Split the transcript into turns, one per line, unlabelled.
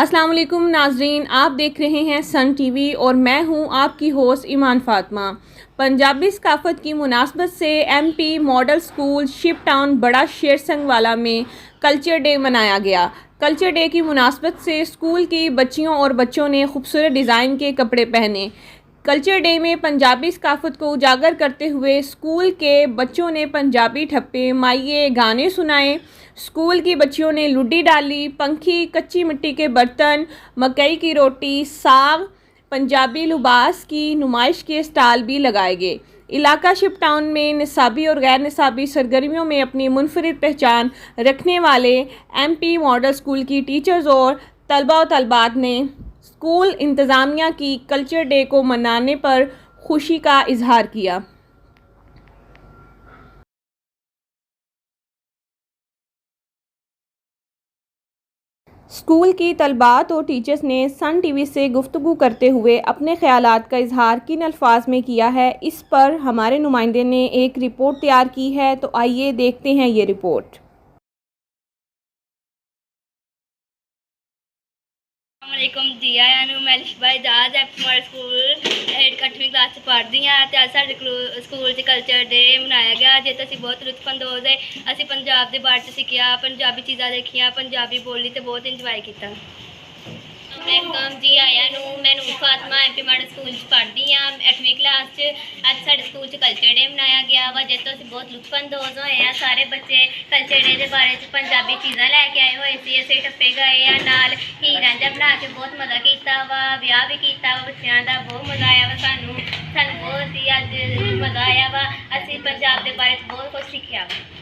अस्सलाम वालेकुम नाजरीन, आप देख रहे हैं सन टीवी और मैं हूं आपकी होस्ट ईमान फातिमा। पंजाबी सकाफत की मुनासबत से MP model school ship town बड़ा शेर संगवाला में कल्चर डे मनाया गया। कल्चर डे की मुनासबत से स्कूल की बच्चियों और बच्चों ने खूबसूरत डिज़ाइन के कपड़े पहने। कल्चर डे में पंजाबी सकाफत को उजागर करते हुए स्कूल के बच्चों ने पंजाबी ठप्पे माइये गाने सुनाए। स्कूल की बच्चियों ने लुड्डी डाली, पंखी, कच्ची मिट्टी के बर्तन, मकई की रोटी, साग, पंजाबी लिबास की नुमाइश के स्टॉल भी लगाए गए। इलाका शिप टाउन में निसाबी और गैर निसाबी सरगर्मियों में अपनी मुनफरिद पहचान रखने वाले एमपी मॉडल स्कूल की टीचर्स और तलबा और तलबात ने स्कूल इंतज़ामिया की कल्चर डे को मनाने पर खुशी का इजहार किया। स्कूल की तलबात और टीचर्स ने सन टीवी से गुफ्तगू करते हुए अपने ख़यालात का इजहार किन अल्फाज में किया है, इस पर हमारे नुमाइंदे ने एक रिपोर्ट तैयार की है। तो आइए देखते हैं ये रिपोर्ट।
वालेकुम जी आया मैं लिशबा एजाज एमपी स्कूल 8वीं क्लास पढ़ती हाँ। तो अज साढ़े स्कूल कल्चर डे मनाया गया, जिस असी बहुत लुत्फअंदोज है। असी पंजाब के बारे सीखिया, पंजाबी चीज़ा देखिया, पंजाबी बोली तो बहुत इंजॉय किया। वालेकुम जी आया मैं नूर फातिमा एमपी मॉडल स्कूल पढ़ती हाँ 8वीं क्लास। अज साढ़े स्कूल कल्चर डे मनाया गया वा, जिस तो असी बहुत लुत्फअंदोज होए हैं। सारे बच्चे कल्चर डे के बारे पंजाबी चीज़ा लैके आए हुए थे। असी टप्पे गए हैं नाल ही रांझा बना के बहुत मज़ा किया वा, ब्याह भी किया वा बच्चों का, बहुत मज़ा आया वा। सानू बहुत ही अज मज़ा आया वा। असी पंजाब के बारे बहुत कुछ सीखा वा।